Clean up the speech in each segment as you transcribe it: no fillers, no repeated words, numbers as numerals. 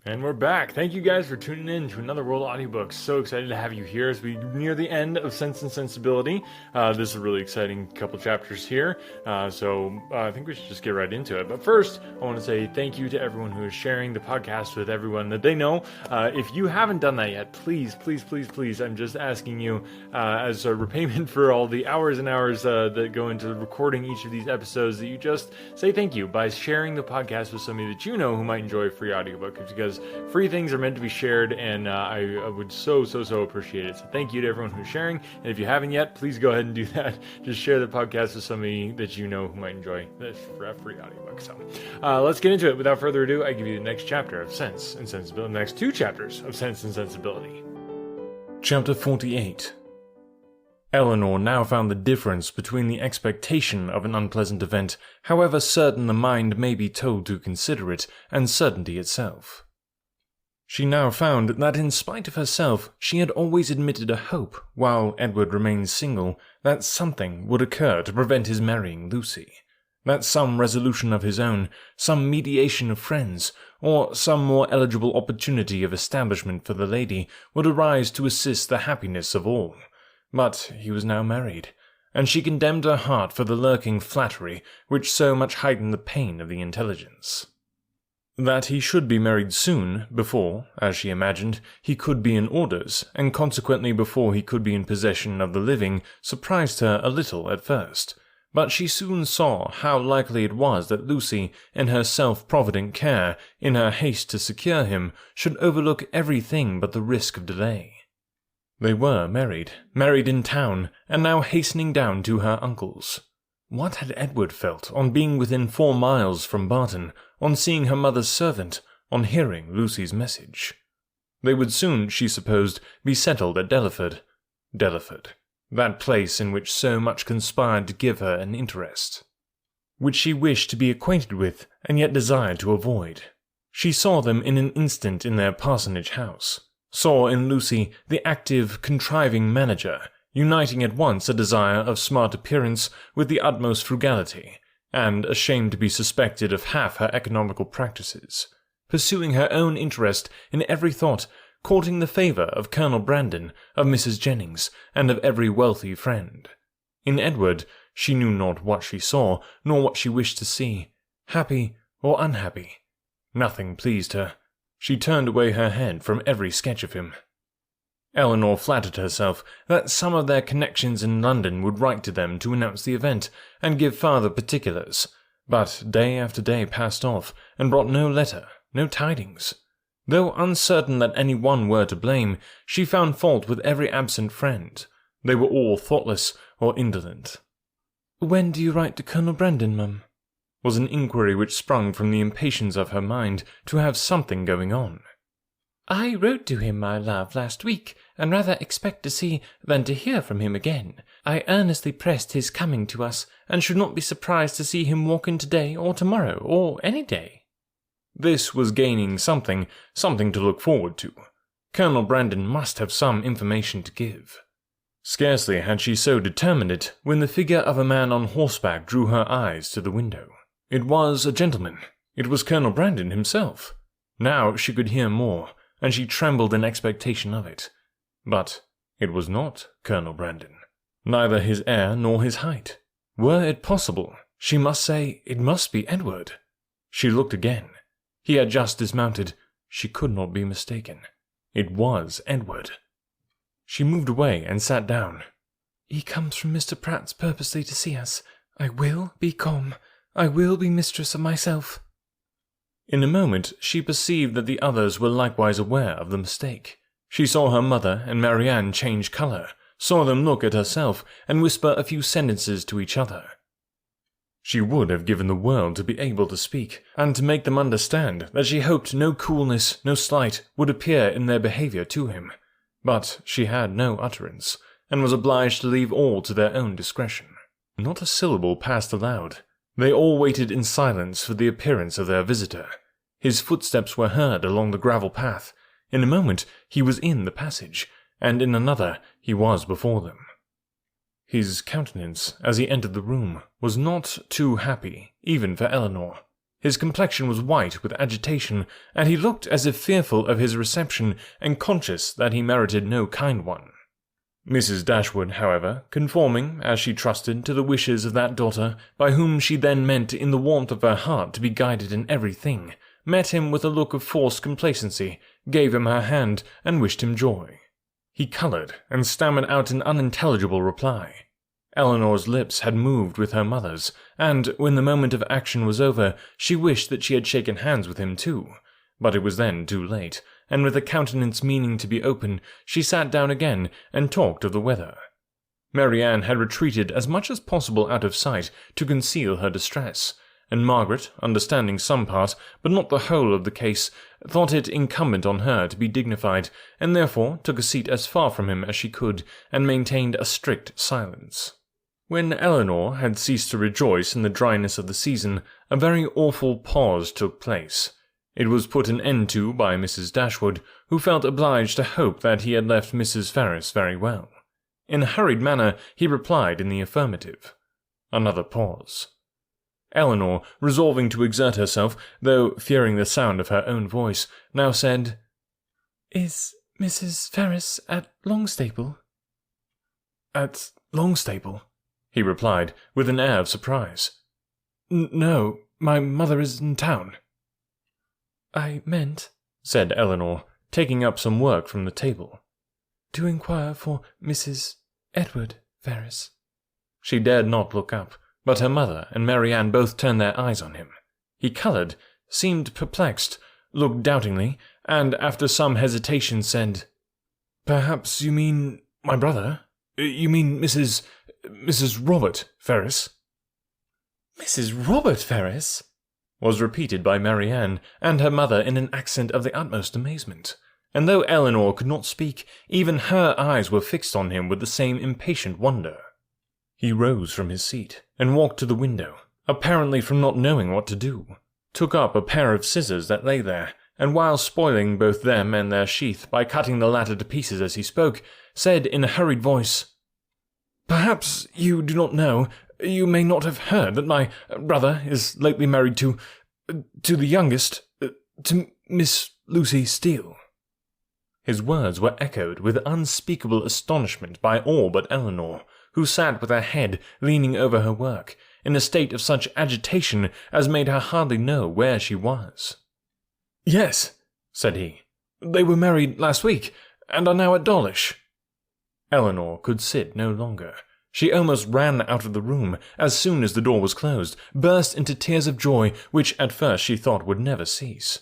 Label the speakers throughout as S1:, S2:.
S1: And we're back. Thank you guys for tuning in to another World Audiobooks. So excited to have you here as we near the end of Sense and Sensibility. This is a really exciting couple chapters here, so I think we should just get right into it. But first, I want to say thank you to everyone who is sharing the podcast with everyone that they know. If you haven't done that yet, please, I'm just asking you as a repayment for all the hours and hours that go into recording each of these episodes, that you just say thank you by sharing the podcast with somebody that you know who might enjoy a free audiobook, because free things are meant to be shared, and I would so appreciate it. So thank you to everyone who's sharing, and if you haven't yet, please go ahead and do that. Just share the podcast with somebody that you know who might enjoy this free audiobook. So let's get into it. Without further ado, I give you the next chapter of Sense and Sensibility, the next two chapters of Sense and Sensibility. Chapter 48. Eleanor now found the difference between the expectation of an unpleasant event, however certain the mind may be told to consider it, and certainty itself. She now found that in spite of herself, she had always admitted a hope, while Edward remained single, that something would occur to prevent his marrying Lucy. That some resolution of his own, some mediation of friends, or some more eligible opportunity of establishment for the lady would arise to assist the happiness of all. But he was now married, and she condemned her heart for the lurking flattery which so much heightened the pain of the intelligence. That he should be married soon, before, as she imagined, he could be in orders, and consequently before he could be in possession of the living, surprised her a little at first. But she soon saw how likely it was that Lucy, in her self-provident care, in her haste to secure him, should overlook everything but the risk of delay. They were married in town, and now hastening down to her uncle's. What had Edward felt on being within 4 miles from Barton, on seeing her mother's servant, on hearing Lucy's message? They would soon, she supposed, be settled at Delaford, that place in which so much conspired to give her an interest, which she wished to be acquainted with, and yet desired to avoid. She saw them in an instant in their parsonage house, saw in Lucy the active, contriving manager, uniting at once a desire of smart appearance with the utmost frugality, and ashamed to be suspected of half her economical practices, pursuing her own interest in every thought, courting the favour of Colonel Brandon, of Mrs. Jennings, and of every wealthy friend. In Edward, she knew not what she saw, nor what she wished to see, happy or unhappy. Nothing pleased her. She turned away her head from every sketch of him. Eleanor flattered herself that some of their connections in London would write to them to announce the event, and give farther particulars, but day after day passed off, and brought no letter, no tidings. Though uncertain that any one were to blame, she found fault with every absent friend. They were all thoughtless or indolent. "When do you write to Colonel Brandon, mum?" was an inquiry which sprung from the impatience of her mind to have something going on. "I wrote to him, my love, last week, and rather expect to see than to hear from him again. I earnestly pressed his coming to us, and should not be surprised to see him walk in today or tomorrow, or any day." This was gaining something to look forward to. Colonel Brandon must have some information to give. Scarcely had she so determined it, when the figure of a man on horseback drew her eyes to the window. It was a gentleman. It was Colonel Brandon himself. Now she could hear more, and she trembled in expectation of it. But it was not Colonel Brandon. Neither his air nor his height. Were it possible, she must say it must be Edward. She looked again. He had just dismounted. She could not be mistaken. It was Edward. She moved away and sat down. "He comes from Mr. Pratt's purposely to see us. I will be calm. I will be mistress of myself." In a moment she perceived that the others were likewise aware of the mistake. She saw her mother and Marianne change colour, saw them look at herself, and whisper a few sentences to each other. She would have given the world to be able to speak, and to make them understand that she hoped no coolness, no slight, would appear in their behaviour to him. But she had no utterance, and was obliged to leave all to their own discretion. Not a syllable passed aloud. They all waited in silence for the appearance of their visitor. His footsteps were heard along the gravel path. In a moment he was in the passage, and in another he was before them. His countenance, as he entered the room, was not too happy, even for Eleanor. His complexion was white with agitation, and he looked as if fearful of his reception and conscious that he merited no kind one. Mrs. Dashwood, however, conforming, as she trusted, to the wishes of that daughter, by whom she then meant in the warmth of her heart to be guided in everything, met him with a look of forced complacency, gave him her hand, and wished him joy. He coloured, and stammered out an unintelligible reply. Eleanor's lips had moved with her mother's, and, when the moment of action was over, she wished that she had shaken hands with him too, but it was then too late, and with a countenance meaning to be open, she sat down again and talked of the weather. Marianne had retreated as much as possible out of sight to conceal her distress, and Margaret, understanding some part, but not the whole of the case, thought it incumbent on her to be dignified, and therefore took a seat as far from him as she could, and maintained a strict silence. When Eleanor had ceased to rejoice in the dryness of the season, a very awful pause took place. It was put an end to by Mrs. Dashwood, who felt obliged to hope that he had left Mrs. Ferris very well. In a hurried manner he replied in the affirmative. Another pause. Eleanor, resolving to exert herself, though fearing the sound of her own voice, now said, "Is Mrs. Ferris at Longstaple?" "At Longstaple?" he replied, with an air of surprise. "No, my mother is in town." "I meant," said Eleanor, taking up some work from the table, "to inquire for Mrs. Edward Ferris." She dared not look up, but her mother and Marianne both turned their eyes on him. He coloured, seemed perplexed, looked doubtingly, and after some hesitation said, "Perhaps you mean my brother? You mean Mrs. Robert Ferris?" "Mrs. Robert Ferris?" was repeated by Marianne and her mother in an accent of the utmost amazement, and though Eleanor could not speak, even her eyes were fixed on him with the same impatient wonder. He rose from his seat and walked to the window, apparently from not knowing what to do, took up a pair of scissors that lay there, and while spoiling both them and their sheath by cutting the latter to pieces as he spoke, said in a hurried voice, "Perhaps you do not know, you may not have heard that my brother is lately married to the youngest, to Miss Lucy Steele." His words were echoed with unspeakable astonishment by all but Eleanor, who sat with her head leaning over her work, in a state of such agitation as made her hardly know where she was. "Yes," said he, "they were married last week, and are now at Dawlish." Eleanor could sit no longer. She almost ran out of the room as soon as the door was closed, burst into tears of joy which at first she thought would never cease.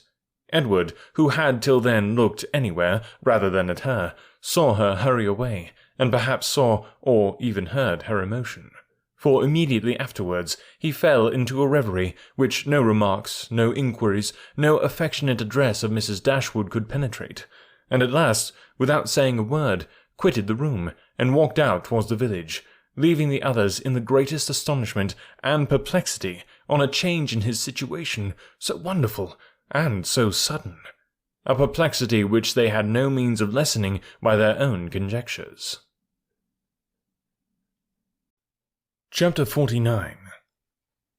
S1: Edward, who had till then looked anywhere rather than at her, saw her hurry away, and perhaps saw or even heard her emotion, for immediately afterwards he fell into a reverie which no remarks, no inquiries, no affectionate address of Mrs. Dashwood could penetrate, and at last, without saying a word, quitted the room and walked out towards the village, leaving the others in the greatest astonishment and perplexity on a change in his situation so wonderful and so sudden, a perplexity which they had no means of lessening by their own conjectures. Chapter 49.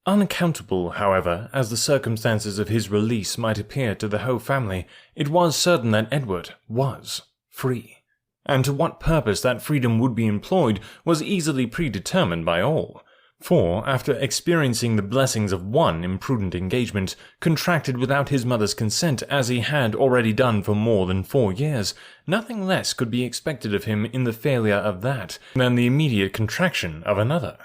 S1: Unaccountable, however, as the circumstances of his release might appear to the whole family, it was certain that Edward was free, and to what purpose that freedom would be employed was easily predetermined by all. For, after experiencing the blessings of one imprudent engagement, contracted without his mother's consent as he had already done for more than 4 years, nothing less could be expected of him in the failure of that than the immediate contraction of another.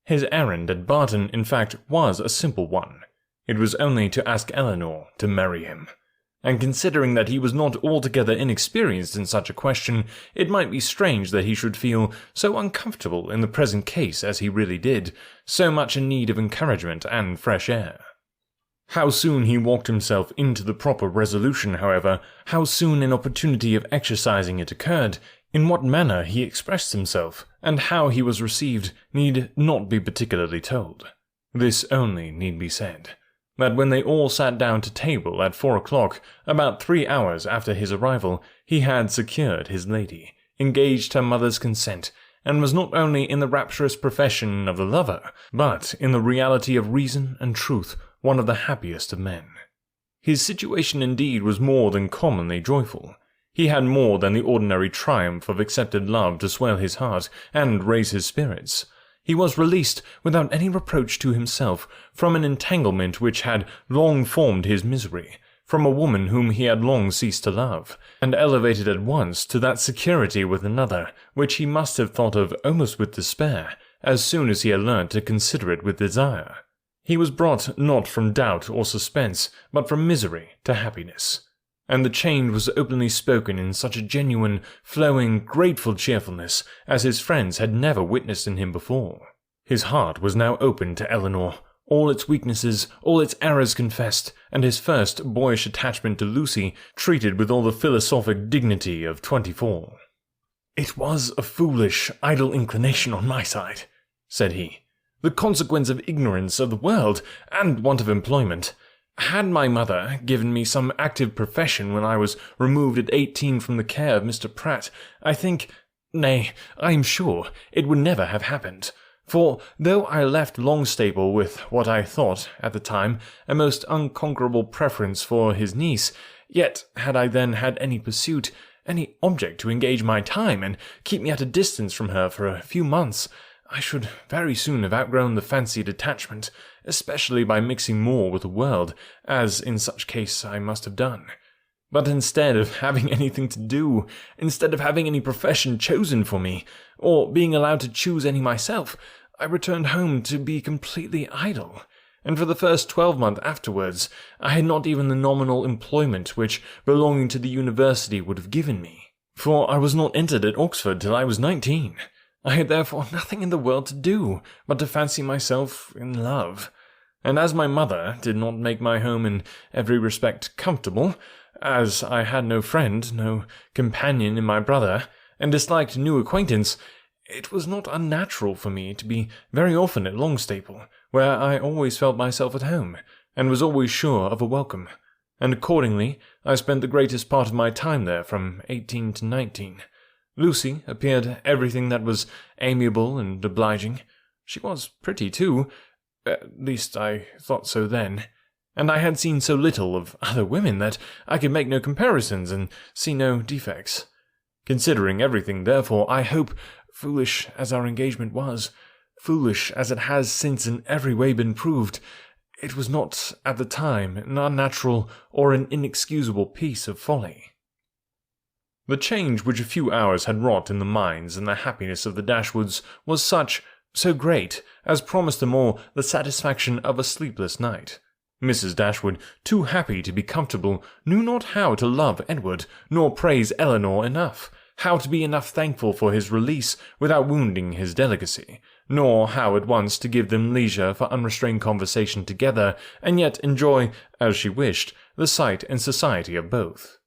S1: His errand at Barton, in fact, was a simple one. It was only to ask Eleanor to marry him. And considering that he was not altogether inexperienced in such a question, it might be strange that he should feel so uncomfortable in the present case as he really did, so much in need of encouragement and fresh air. How soon he walked himself into the proper resolution, however, how soon an opportunity of exercising it occurred, in what manner he expressed himself, and how he was received, need not be particularly told. This only need be said, that when they all sat down to table at 4 o'clock, about 3 hours after his arrival, he had secured his lady, engaged her mother's consent, and was not only in the rapturous profession of the lover, but in the reality of reason and truth one of the happiest of men. His situation indeed was more than commonly joyful. He had more than the ordinary triumph of accepted love to swell his heart and raise his spirits. He was released, without any reproach to himself, from an entanglement which had long formed his misery, from a woman whom he had long ceased to love, and elevated at once to that security with another, which he must have thought of almost with despair, as soon as he had learnt to consider it with desire. He was brought not from doubt or suspense, but from misery to happiness. And the change was openly spoken in such a genuine, flowing, grateful cheerfulness as his friends had never witnessed in him before. His heart was now open to Eleanor, all its weaknesses, all its errors confessed, and his first boyish attachment to Lucy treated with all the philosophic dignity of 24. "It was a foolish, idle inclination on my side," said he, "the consequence of ignorance of the world and want of employment. Had my mother given me some active profession when I was removed at 18 from the care of Mr. Pratt, I think, nay, I am sure, it would never have happened. For, though I left Longstaple with what I thought, at the time, a most unconquerable preference for his niece, yet had I then had any pursuit, any object to engage my time and keep me at a distance from her for a few months, I should very soon have outgrown the fancied attachment, especially by mixing more with the world, as in such case I must have done. But instead of having anything to do, instead of having any profession chosen for me, or being allowed to choose any myself, I returned home to be completely idle, and for the first 12 months afterwards I had not even the nominal employment which belonging to the university would have given me, for I was not entered at Oxford till I was 19. I had therefore nothing in the world to do but to fancy myself in love, and as my mother did not make my home in every respect comfortable, as I had no friend, no companion in my brother, and disliked new acquaintance, it was not unnatural for me to be very often at Longstaple, where I always felt myself at home, and was always sure of a welcome, and accordingly I spent the greatest part of my time there from 18 to 19. Lucy appeared everything that was amiable and obliging. She was pretty too, at least I thought so then, and I had seen so little of other women that I could make no comparisons and see no defects. Considering everything, therefore, I hope, foolish as our engagement was, foolish as it has since in every way been proved, it was not at the time an unnatural or an inexcusable piece of folly. The change which a few hours had wrought in the minds and the happiness of the Dashwoods was so great, as promised them all the satisfaction of a sleepless night. Mrs. Dashwood, too happy to be comfortable, knew not how to love Edward, nor praise Eleanor enough, how to be enough thankful for his release without wounding his delicacy, nor how at once to give them leisure for unrestrained conversation together, and yet enjoy, as she wished, the sight and society of both.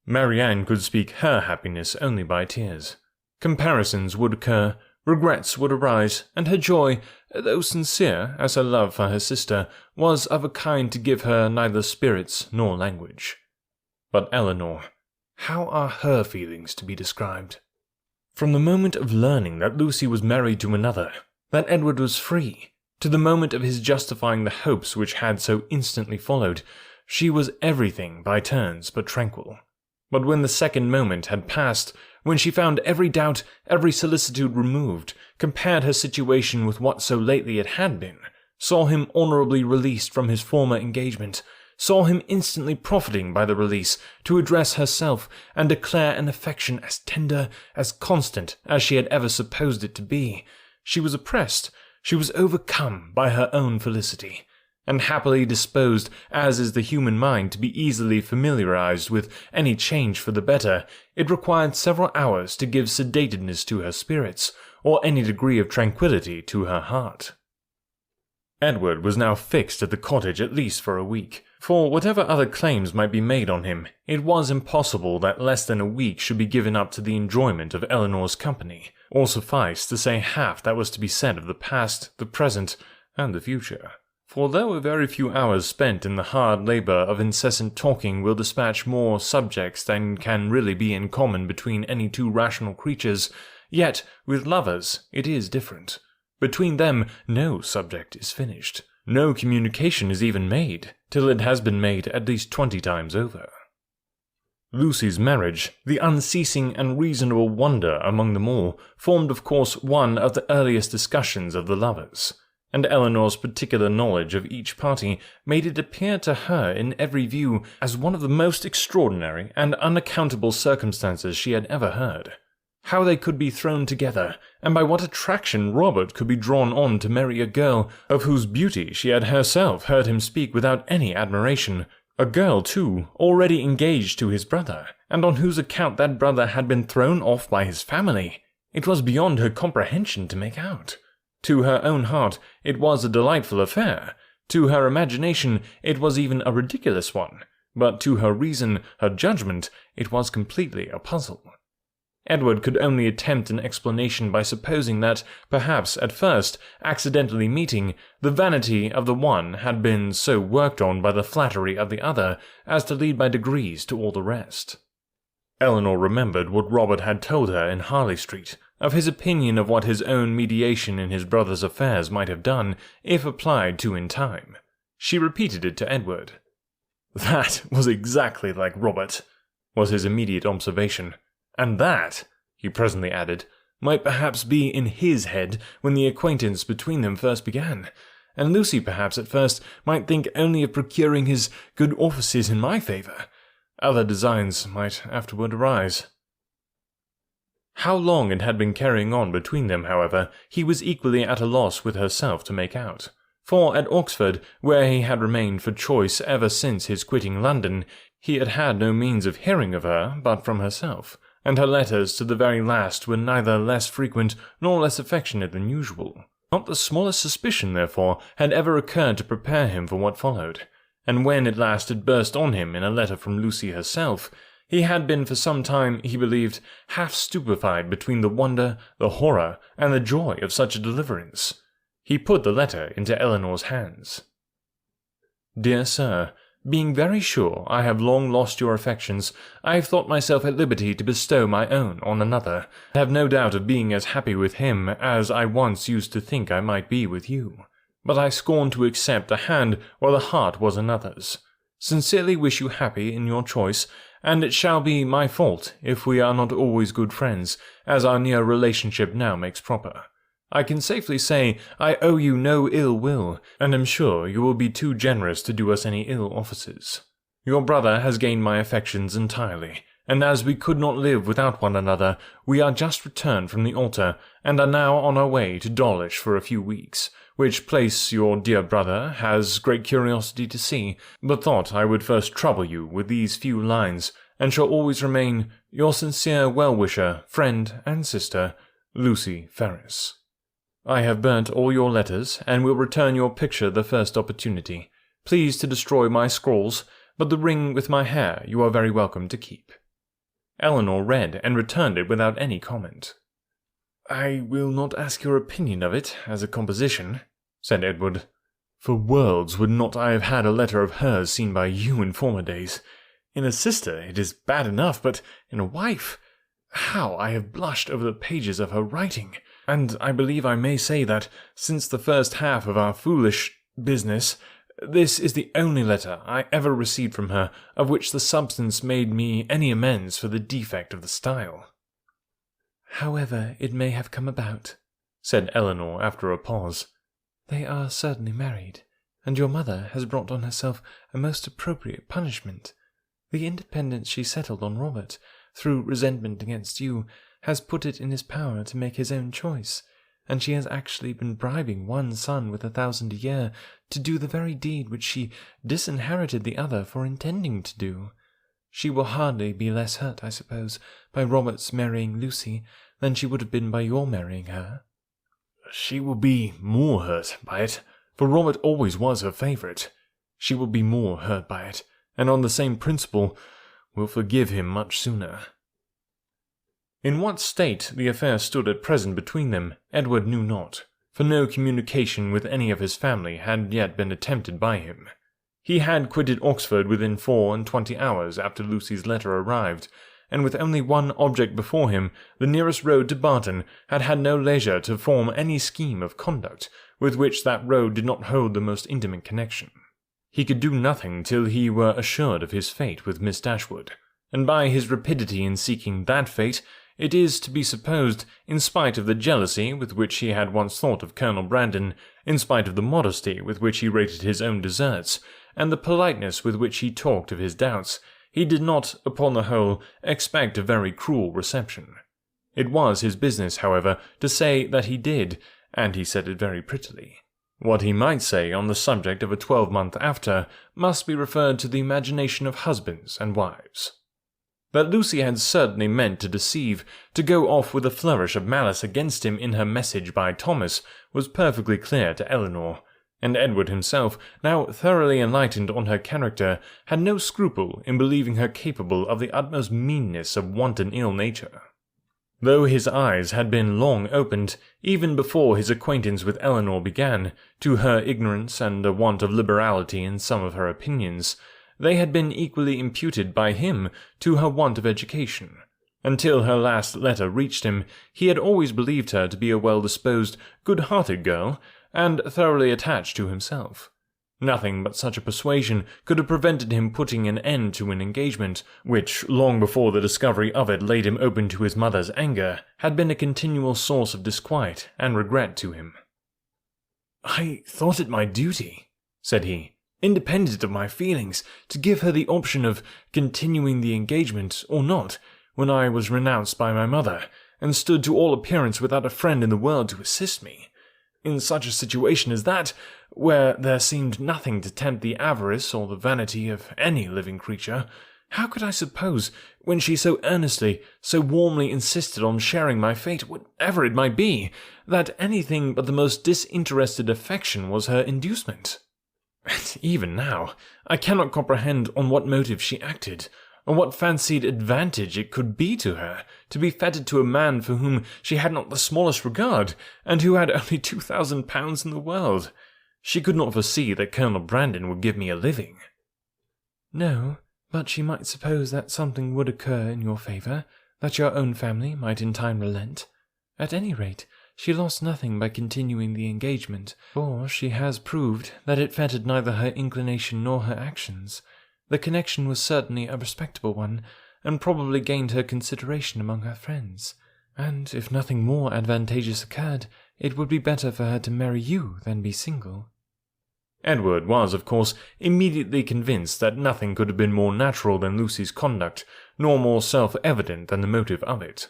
S1: Marianne could speak her happiness only by tears. Comparisons would occur, regrets would arise, and her joy, though sincere as her love for her sister, was of a kind to give her neither spirits nor language. But Eleanor, how are her feelings to be described? From the moment of learning that Lucy was married to another, that Edward was free, to the moment of his justifying the hopes which had so instantly followed, she was everything by turns but tranquil. But when the second moment had passed, when she found every doubt, every solicitude removed, compared her situation with what so lately it had been, saw him honourably released from his former engagement, saw him instantly profiting by the release to address herself and declare an affection as tender, as constant as she had ever supposed it to be, she was oppressed, she was overcome by her own felicity, and happily disposed, as is the human mind, to be easily familiarized with any change for the better, it required several hours to give sedatedness to her spirits, or any degree of tranquillity to her heart. Edward was now fixed at the cottage at least for a week, for whatever other claims might be made on him, it was impossible that less than a week should be given up to the enjoyment of Eleanor's company, or suffice to say half that was to be said of the past, the present, and the future. For though a very few hours spent in the hard labour of incessant talking will dispatch more subjects than can really be in common between any two rational creatures, yet with lovers it is different. Between them no subject is finished, no communication is even made, till it has been made at least 20 times over. Lucy's marriage, the unceasing and reasonable wonder among them all, formed of course one of the earliest discussions of the lovers, and Eleanor's particular knowledge of each party made it appear to her in every view as one of the most extraordinary and unaccountable circumstances she had ever heard. How they could be thrown together, and by what attraction Robert could be drawn on to marry a girl of whose beauty she had herself heard him speak without any admiration, a girl, too, already engaged to his brother, and on whose account that brother had been thrown off by his family. It was beyond her comprehension to make out. To her own heart, it was a delightful affair. To her imagination, it was even a ridiculous one. But to her reason, her judgment, it was completely a puzzle. Edward could only attempt an explanation by supposing that, perhaps at first, accidentally meeting, the vanity of the one had been so worked on by the flattery of the other as to lead by degrees to all the rest. Eleanor remembered what Robert had told her in Harley Street, of his opinion of what his own mediation in his brother's affairs might have done, if applied to in time. She repeated it to Edward. "That was exactly like Robert," was his immediate observation. "And that," he presently added, "might perhaps be in his head when the acquaintance between them first began, and Lucy perhaps at first might think only of procuring his good offices in my favour. Other designs might afterward arise." How long it had been carrying on between them, however, he was equally at a loss with herself to make out. For at Oxford, where he had remained for choice ever since his quitting London, he had had no means of hearing of her but from herself, and her letters to the very last were neither less frequent nor less affectionate than usual. Not the smallest suspicion, therefore, had ever occurred to prepare him for what followed, and when at last it burst on him in a letter from Lucy herself, he had been for some time, he believed, half stupefied between the wonder, the horror, and the joy of such a deliverance. He put the letter into Eleanor's hands. "Dear Sir, being very sure I have long lost your affections, I have thought myself at liberty to bestow my own on another, and have no doubt of being as happy with him as I once used to think I might be with you. But I scorn to accept the hand while the heart was another's. Sincerely wish you happy in your choice, and it shall be my fault if we are not always good friends, as our near relationship now makes proper. I can safely say I owe you no ill will, and am sure you will be too generous to do us any ill offices. Your brother has gained my affections entirely, and as we could not live without one another, we are just returned from the altar, and are now on our way to Dawlish for a few weeks, which place your dear brother has great curiosity to see, but thought I would first trouble you with these few lines, and shall always remain your sincere well-wisher, friend, and sister, Lucy Ferris. I have burnt all your letters, and will return your picture the first opportunity. Please to destroy my scrawls, but the ring with my hair you are very welcome to keep." Eleanor read and returned it without any comment. "I will not ask your opinion of it as a composition," said Edward. "For worlds would not I have had a letter of hers seen by you in former days. In a sister it is bad enough, but in a wife, how I have blushed over the pages of her writing, and I believe I may say that, since the first half of our foolish business, this is the only letter I ever received from her of which the substance made me any amends for the defect of the style." "However it may have come about," said Eleanor after a pause, "they are certainly married, and your mother has brought on herself a most appropriate punishment. The independence she settled on Robert, through resentment against you, has put it in his power to make his own choice, and she has actually been bribing one son with 1,000 a year to do the very deed which she disinherited the other for intending to do. She will hardly be less hurt, I suppose, by Robert's marrying Lucy than she would have been by your marrying her." "She will be more hurt by it, for Robert always was her favourite. She will be more hurt by it, and on the same principle will forgive him much sooner." In what state the affair stood at present between them, Edward knew not, for no communication with any of his family had yet been attempted by him. He had quitted Oxford within 24 hours after Lucy's letter arrived, and with only one object before him, the nearest road to Barton, had had no leisure to form any scheme of conduct with which that road did not hold the most intimate connection. He could do nothing till he were assured of his fate with Miss Dashwood, and by his rapidity in seeking that fate, it is to be supposed, in spite of the jealousy with which he had once thought of Colonel Brandon, in spite of the modesty with which he rated his own deserts, and the politeness with which he talked of his doubts, he did not, upon the whole, expect a very cruel reception. It was his business, however, to say that he did, and he said it very prettily. What he might say on the subject of a 12-month after must be referred to the imagination of husbands and wives. That Lucy had certainly meant to deceive, to go off with a flourish of malice against him in her message by Thomas, was perfectly clear to Elinor, and Edward himself, now thoroughly enlightened on her character, had no scruple in believing her capable of the utmost meanness of wanton ill nature. Though his eyes had been long opened, even before his acquaintance with Elinor began, to her ignorance and a want of liberality in some of her opinions, they had been equally imputed by him to her want of education. Until her last letter reached him, he had always believed her to be a well-disposed, good-hearted girl, and thoroughly attached to himself. Nothing but such a persuasion could have prevented him putting an end to an engagement, which, long before the discovery of it laid him open to his mother's anger, had been a continual source of disquiet and regret to him. "I thought it my duty," said he, "independent of my feelings, to give her the option of continuing the engagement or not, when I was renounced by my mother, and stood to all appearance without a friend in the world to assist me. In such a situation as that, where there seemed nothing to tempt the avarice or the vanity of any living creature, how could I suppose, when she so earnestly, so warmly insisted on sharing my fate, whatever it might be, that anything but the most disinterested affection was her inducement? And even now, I cannot comprehend on what motive she acted, or what fancied advantage it could be to her to be fettered to a man for whom she had not the smallest regard, and who had only £2,000 in the world. She could not foresee that Colonel Brandon would give me a living." "No, but she might suppose that something would occur in your favour, that your own family might in time relent. At any rate, she lost nothing by continuing the engagement, for she has proved that it fettered neither her inclination nor her actions. The connection was certainly a respectable one, and probably gained her consideration among her friends, and if nothing more advantageous occurred, it would be better for her to marry you than be single." Edward was, of course, immediately convinced that nothing could have been more natural than Lucy's conduct, nor more self-evident than the motive of it.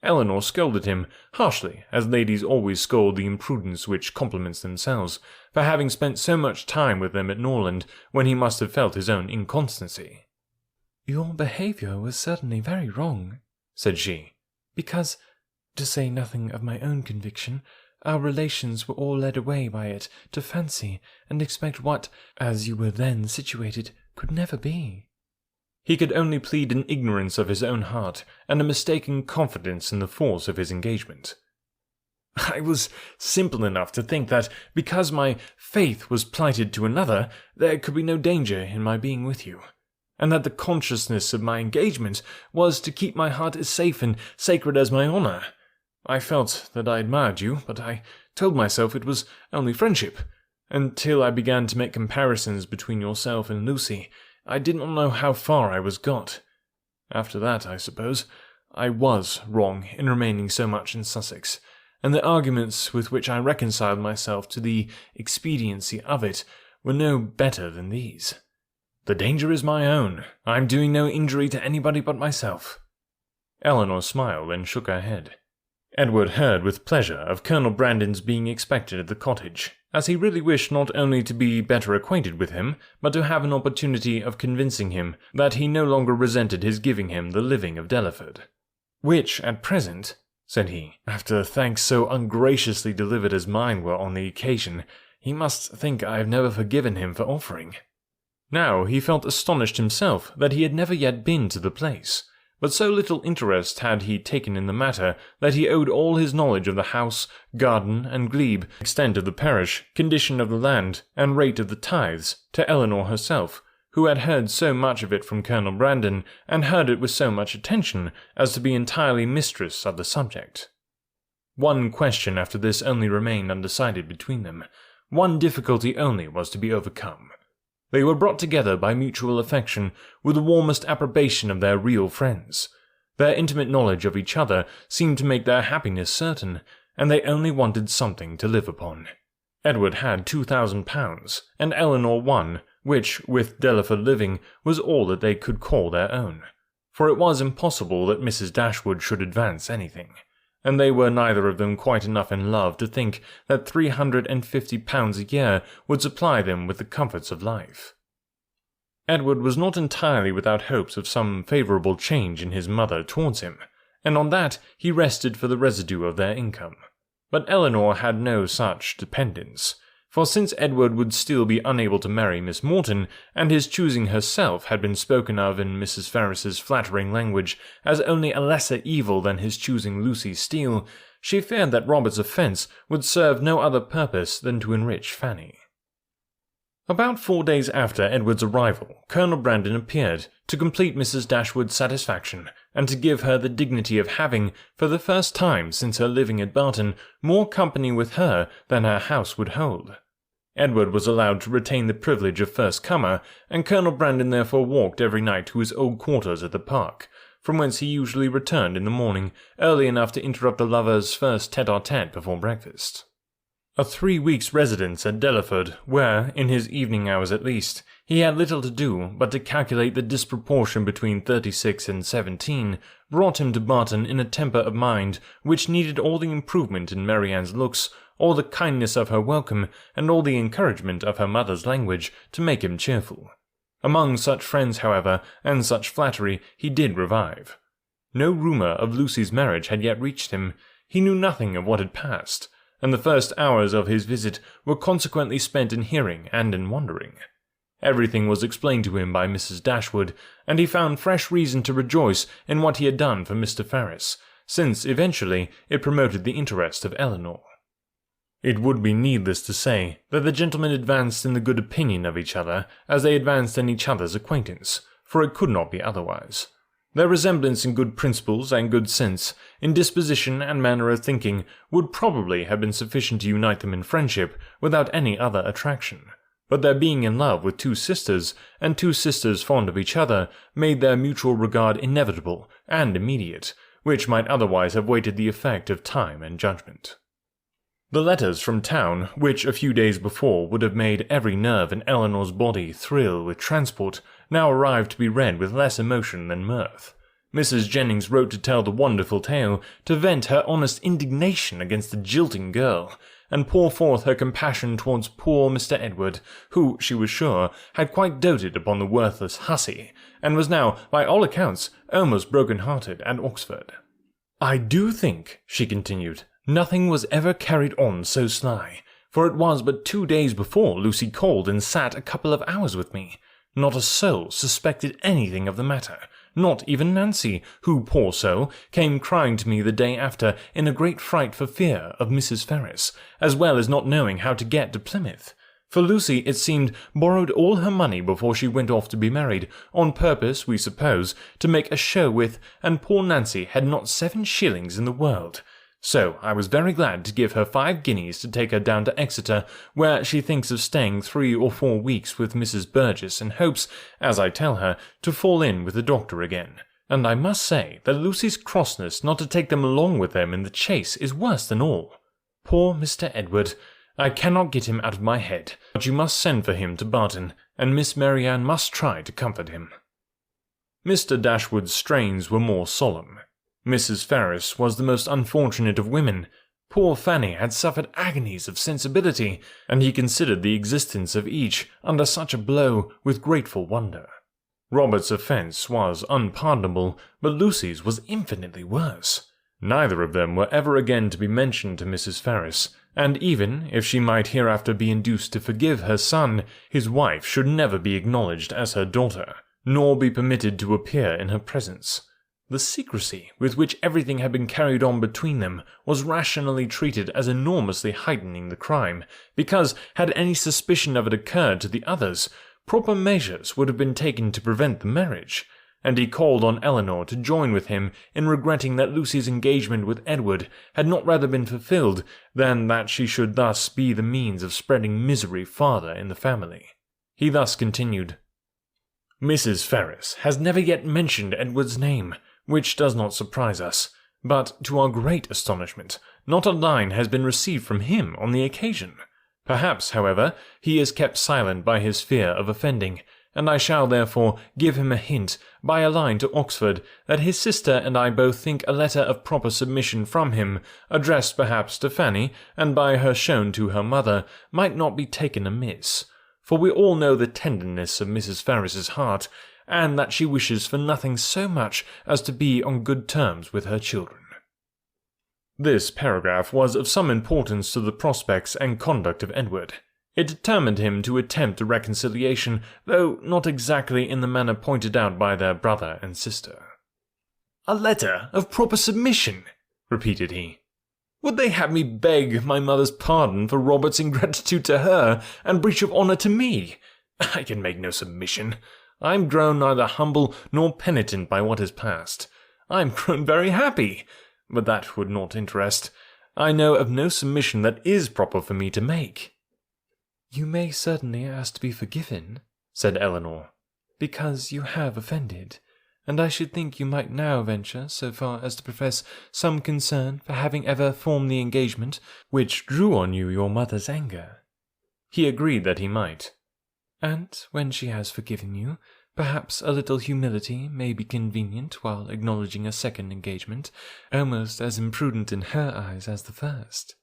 S1: Elinor scolded him, harshly, as ladies always scold the imprudence which compliments themselves, for having spent so much time with them at Norland, when he must have felt his own inconstancy. "Your behaviour was certainly very wrong," said she, "because, to say nothing of my own conviction, our relations were all led away by it to fancy and expect what, as you were then situated, could never be." He could only plead an ignorance of his own heart, and a mistaken confidence in the force of his engagement. "I was simple enough to think that, because my faith was plighted to another, there could be no danger in my being with you, and that the consciousness of my engagement was to keep my heart as safe and sacred as my honour. I felt that I admired you, but I told myself it was only friendship, until I began to make comparisons between yourself and Lucy. I did not know how far I was got. After that, I suppose, I was wrong in remaining so much in Sussex, and the arguments with which I reconciled myself to the expediency of it were no better than these. The danger is my own. I am doing no injury to anybody but myself." Elinor smiled and shook her head. Edward heard with pleasure of Colonel Brandon's being expected at the cottage, as he really wished not only to be better acquainted with him, but to have an opportunity of convincing him that he no longer resented his giving him the living of Delaford. "Which, at present," said he, "after thanks so ungraciously delivered as mine were on the occasion, he must think I have never forgiven him for offering." Now he felt astonished himself that he had never yet been to the place, but so little interest had he taken in the matter that he owed all his knowledge of the house, garden, and glebe, extent of the parish, condition of the land, and rate of the tithes, to Elinor herself, who had heard so much of it from Colonel Brandon, and heard it with so much attention as to be entirely mistress of the subject. One question after this only remained undecided between them. One difficulty only was to be overcome. They were brought together by mutual affection, with the warmest approbation of their real friends. Their intimate knowledge of each other seemed to make their happiness certain, and they only wanted something to live upon. Edward had £2,000, and Eleanor one, which, with Delaford living, was all that they could call their own. For it was impossible that Mrs. Dashwood should advance anything, and they were neither of them quite enough in love to think that £350 a year would supply them with the comforts of life. Edward was not entirely without hopes of some favourable change in his mother towards him, and on that he rested for the residue of their income. But Eleanor had no such dependence, for since Edward would still be unable to marry Miss Morton, and his choosing herself had been spoken of in Mrs. Ferris's flattering language as only a lesser evil than his choosing Lucy Steele, she feared that Robert's offence would serve no other purpose than to enrich Fanny. About 4 days after Edward's arrival, Colonel Brandon appeared, to complete Mrs. Dashwood's satisfaction, and to give her the dignity of having, for the first time since her living at Barton, more company with her than her house would hold. Edward was allowed to retain the privilege of first comer, and Colonel Brandon therefore walked every night to his old quarters at the park, from whence he usually returned in the morning, early enough to interrupt the lovers' first tete-a-tete before breakfast. A 3 weeks' residence at Delaford, where, in his evening hours at least, he had little to do but to calculate the disproportion between 36 and 17, brought him to Barton in a temper of mind which needed all the improvement in Marianne's looks, all the kindness of her welcome, and all the encouragement of her mother's language to make him cheerful. Among such friends, however, and such flattery, he did revive. No rumour of Lucy's marriage had yet reached him. He knew nothing of what had passed, and the first hours of his visit were consequently spent in hearing and in wondering. Everything was explained to him by Mrs. Dashwood, and he found fresh reason to rejoice in what he had done for Mr. Ferris, since eventually it promoted the interest of Eleanor. It would be needless to say that the gentlemen advanced in the good opinion of each other as they advanced in each other's acquaintance, for it could not be otherwise. Their resemblance in good principles and good sense, in disposition and manner of thinking, would probably have been sufficient to unite them in friendship without any other attraction. But their being in love with 2 sisters, and 2 sisters fond of each other, made their mutual regard inevitable and immediate, which might otherwise have waited the effect of time and judgment. The letters from town, which a few days before would have made every nerve in Eleanor's body thrill with transport, now arrived to be read with less emotion than mirth. Mrs. Jennings wrote to tell the wonderful tale, to vent her honest indignation against the jilting girl, and pour forth her compassion towards poor Mr. Edward, who, she was sure, had quite doted upon the worthless hussy, and was now, by all accounts, almost broken-hearted at Oxford. "I do think," she continued, "nothing was ever carried on so sly, for it was but 2 days before Lucy called and sat a couple of hours with me. Not a soul suspected anything of the matter, not even Nancy, who, poor soul, came crying to me the day after in a great fright for fear of Mrs. Ferris, as well as not knowing how to get to Plymouth. For Lucy, it seemed, borrowed all her money before she went off to be married, on purpose, we suppose, to make a show with, and poor Nancy had not 7 shillings in the world. So I was very glad to give her 5 guineas to take her down to Exeter, where she thinks of staying 3 or 4 weeks with Mrs. Burgess, and hopes, as I tell her, to fall in with the doctor again. And I must say that Lucy's crossness not to take them along with them in the chase is worse than all. Poor Mr. Edward! I cannot get him out of my head, but you must send for him to Barton, and Miss Marianne must try to comfort him." Mr. Dashwood's strains were more solemn. Mrs. Ferris was the most unfortunate of women. Poor Fanny had suffered agonies of sensibility, and he considered the existence of each, under such a blow, with grateful wonder. Robert's offence was unpardonable, but Lucy's was infinitely worse. Neither of them were ever again to be mentioned to Mrs. Ferris, and even if she might hereafter be induced to forgive her son, his wife should never be acknowledged as her daughter, nor be permitted to appear in her presence. The secrecy with which everything had been carried on between them was rationally treated as enormously heightening the crime, because, had any suspicion of it occurred to the others, proper measures would have been taken to prevent the marriage, and he called on Eleanor to join with him in regretting that Lucy's engagement with Edward had not rather been fulfilled than that she should thus be the means of spreading misery farther in the family. He thus continued, "Mrs. Ferris has never yet mentioned Edward's name, which does not surprise us, but, to our great astonishment, not a line has been received from him on the occasion. Perhaps, however, he is kept silent by his fear of offending, and I shall therefore give him a hint, by a line to Oxford, that his sister and I both think a letter of proper submission from him, addressed perhaps to Fanny, and by her shown to her mother, might not be taken amiss. For we all know the tenderness of Mrs. Ferris's heart, and that she wishes for nothing so much as to be on good terms with her children." This paragraph was of some importance to the prospects and conduct of Edward. It determined him to attempt a reconciliation, though not exactly in the manner pointed out by their brother and sister. "A letter of proper submission," repeated he. "Would they have me beg my mother's pardon for Robert's ingratitude to her and breach of honour to me? I can make no submission. I am grown neither humble nor penitent by what has passed. I am grown very happy. But that would not interest. I know of no submission that is proper for me to make."
S2: "You may certainly ask to be forgiven," said Eleanor, "because you have offended, and I should think you might now venture so far as to profess some concern for having ever formed the engagement which drew on you your mother's anger."
S1: He agreed that he might.
S2: "And when she has forgiven you, perhaps a little humility may be convenient while acknowledging a second engagement, almost as imprudent in her eyes as the first."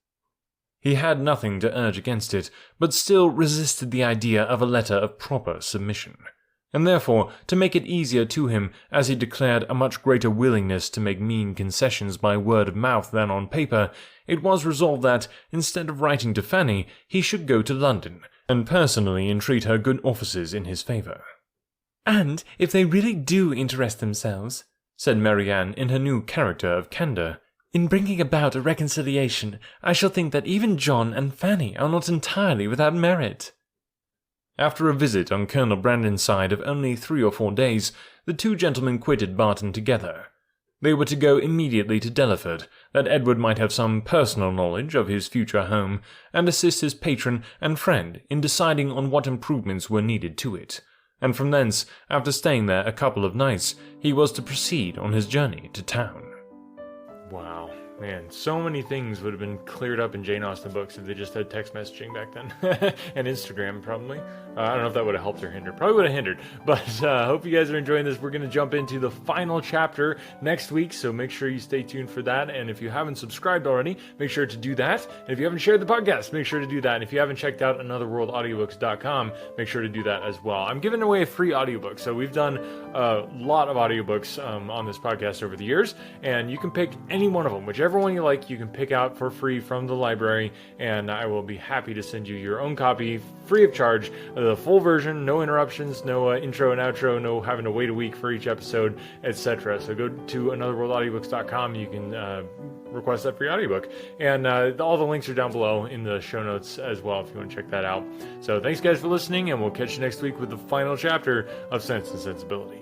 S1: He had nothing to urge against it, but still resisted the idea of a letter of proper submission. And therefore, to make it easier to him, as he declared a much greater willingness to make mean concessions by word of mouth than on paper, it was resolved that, instead of writing to Fanny, he should go to London, and personally entreat her good offices in his favour.
S2: "And if they really do interest themselves," said Marianne in her new character of candour, "in bringing about a reconciliation, I shall think that even John and Fanny are not entirely without merit."
S1: After a visit on Colonel Brandon's side of only 3 or 4 days, the two gentlemen quitted Barton together. They were to go immediately to Delaford, that Edward might have some personal knowledge of his future home, and assist his patron and friend in deciding on what improvements were needed to it. And from thence, after staying there a couple of nights, he was to proceed on his journey to town. Wow, man, so many things would have been cleared up in Jane Austen books if they just had text messaging back then. And Instagram, probably. I don't know if that would have helped or hindered. Probably would have hindered. But hope you guys are enjoying this. We're going to jump into the final chapter next week, so make sure you stay tuned for that. And if you haven't subscribed already, make sure to do that. And if you haven't shared the podcast, make sure to do that. And if you haven't checked out anotherworldaudiobooks.com, make sure to do that as well. I'm giving away a free audiobook. So we've done a lot of audiobooks on this podcast over the years, and you can pick any one of them. Whichever one you like, you can pick out for free from the library, and I will be happy to send you your own copy free of charge. The full version, no interruptions, no intro and outro, no having to wait a week for each episode, etc. So go to anotherworldaudiobooks.com. You can request that free audiobook. And all the links are down below in the show notes as well if you want to check that out. So thanks guys for listening, and we'll catch you next week with the final chapter of Sense and Sensibility.